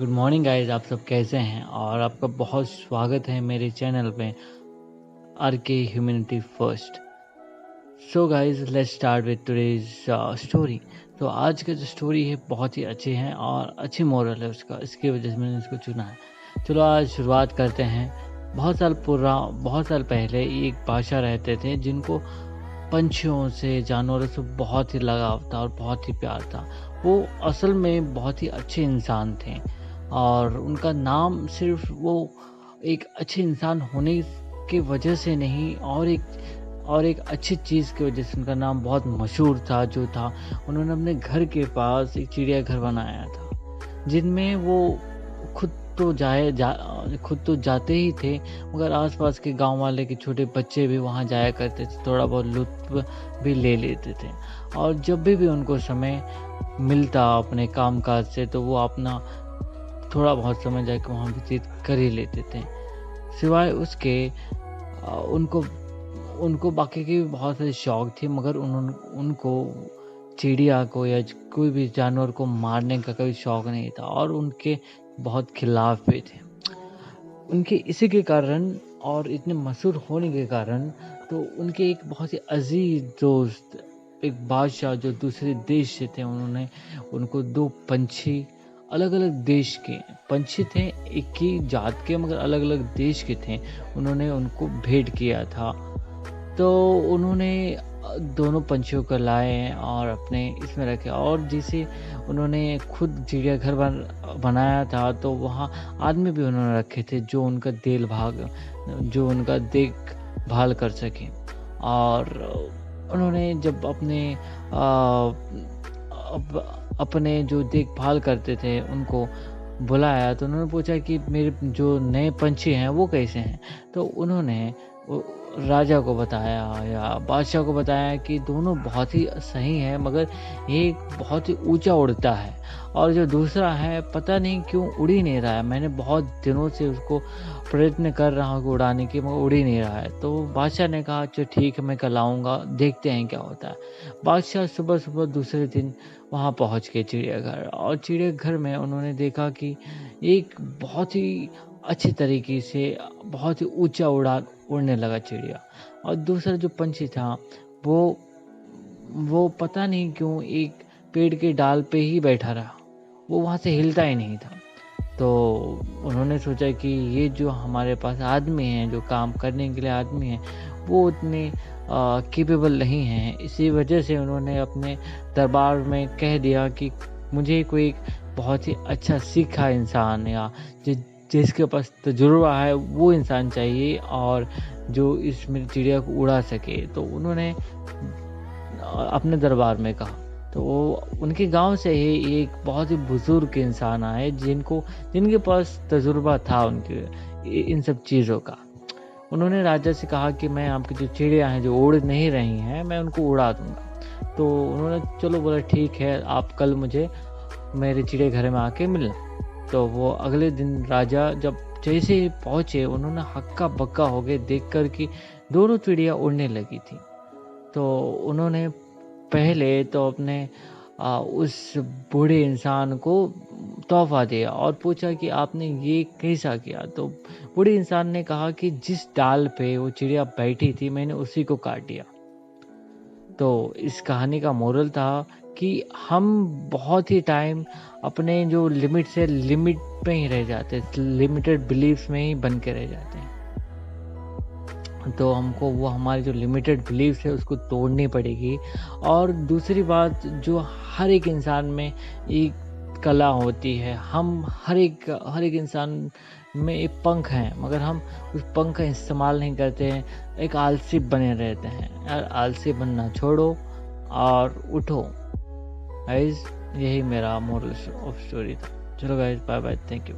Good morning guys, आप सब कैसे हैं? और आपका बहुत स्वागत है मेरे चैनल पे आर के humanity first. So guys, let's start with today's story. तो आज का जो स्टोरी है बहुत ही अच्छी है और अच्छी मोरल है उसका, इसकी वजह से मैंने इसको चुना है। चलो आज शुरुआत करते हैं। बहुत साल पहले एक बादशाह रहते थे जिनको पंछियों से, जानवरों से बहुत ही लगाव था और बहुत ही प्यार था। वो असल में बहुत ही अच्छे इंसान थे और उनका नाम सिर्फ वो एक अच्छे इंसान होने की वजह से नहीं, और एक अच्छी चीज़ की वजह से उनका नाम बहुत मशहूर था। जो था, उन्होंने अपने घर के पास एक चिड़ियाघर बनाया था, जिनमें वो खुद खुद तो जाते ही थे, मगर आसपास के गांव वाले के छोटे बच्चे भी वहां जाया करते थे, थोड़ा बहुत लुत्फ भी ले लेते थे। और जब भी उनको समय मिलता अपने कामकाज से, तो वो अपना थोड़ा बहुत समय जाके वहाँ व्यतीत कर ही लेते थे। सिवाय उसके उनको उनको बाकी के भी बहुत सारे शौक थे, मगर उनको चिड़िया को या कोई भी जानवर को मारने का कभी शौक नहीं था, और उनके बहुत खिलाफ भी थे। उनके इसी के कारण और इतने मशहूर होने के कारण, तो उनके एक बहुत ही अजीज दोस्त, एक बादशाह जो दूसरे देश से थे, उन्होंने उनको दो पंछी, अलग अलग देश के पंछी थे, एक ही जात के मगर अलग अलग देश के थे, उन्होंने उनको भेंट किया था। तो उन्होंने दोनों पंछियों को लाए और अपने इसमें रखे, और जिसे उन्होंने खुद चिड़ियाघर बनाया था, तो वहाँ आदमी भी उन्होंने रखे थे जो उनका देखभाल कर सके। और उन्होंने जब अपने जो देखभाल करते थे उनको बुलाया, तो उन्होंने पूछा कि मेरे जो नए पंछी हैं वो कैसे हैं। तो उन्होंने राजा को बताया या बादशाह को बताया कि दोनों बहुत ही सही हैं, मगर एक बहुत ही ऊंचा उड़ता है और जो दूसरा है पता नहीं क्यों उड़ ही नहीं रहा है। मैंने बहुत दिनों से उसको प्रयत्न कर रहा हूँ उड़ाने की, मगर उड़ ही नहीं रहा है। तो बादशाह ने कहा अच्छा ठीक है, मैं कल आऊँगा, देखते हैं क्या होता है। बादशाह सुबह सुबह दूसरे दिन वहाँ पहुँच गए चिड़ियाघर, और चिड़ियाघर में उन्होंने देखा कि एक बहुत ही अच्छी तरीके से बहुत ही ऊंचा उड़ने लगा चिड़िया, और दूसरा जो पंछी था वो पता नहीं क्यों एक पेड़ के डाल पे ही बैठा रहा, वो वहाँ से हिलता ही नहीं था। तो उन्होंने सोचा कि ये जो हमारे पास आदमी हैं, जो काम करने के लिए आदमी हैं, वो उतने कैपेबल नहीं हैं। इसी वजह से उन्होंने अपने दरबार में कह दिया कि मुझे कोई एक बहुत ही अच्छा सीखा इंसान या जिसके पास तजुर्बा है वो इंसान चाहिए, और जो इस मेरी चिड़िया को उड़ा सके। तो उन्होंने अपने दरबार में कहा। तो उनके गांव से ही एक बहुत ही बुजुर्ग इंसान आए जिनके पास तजुर्बा था उनके इन सब चीज़ों का। उन्होंने राजा से कहा कि मैं आपकी जो चिड़िया हैं जो उड़ नहीं रही हैं, मैं उनको उड़ा दूंगा। तो उन्होंने चलो बोला ठीक है, आप कल मुझे मेरे चिड़ियाघर में आके मिलना। तो वो अगले दिन राजा जब जैसे ही पहुंचे, उन्होंने हक्का बक्का हो गए देखकर कि दोनों चिड़िया उड़ने लगी थी। तो उन्होंने पहले तो अपने उस बूढ़े इंसान को तोहफा दिया और पूछा कि आपने ये कैसा किया। तो बूढ़े इंसान ने कहा कि जिस डाल पे वो चिड़िया बैठी थी, मैंने उसी को काट दिया। तो इस कहानी का मोरल था कि हम बहुत ही टाइम अपने जो लिमिट में ही रह जाते हैं, लिमिटेड बिलीफ्स में ही बन के रह जाते हैं। तो हमको वो हमारी जो लिमिटेड बिलीफ्स है उसको तोड़नी पड़ेगी। और दूसरी बात, जो हर एक इंसान में एक कला होती है, हम हर एक इंसान में एक पंख है, मगर हम उस पंख का इस्तेमाल नहीं करते हैं, एक आलसी बने रहते हैं। यार आलसी बनना छोड़ो और उठो गाइस। यही मेरा मोरल ऑफ स्टोरी था। चलो guys, bye bye, thank you.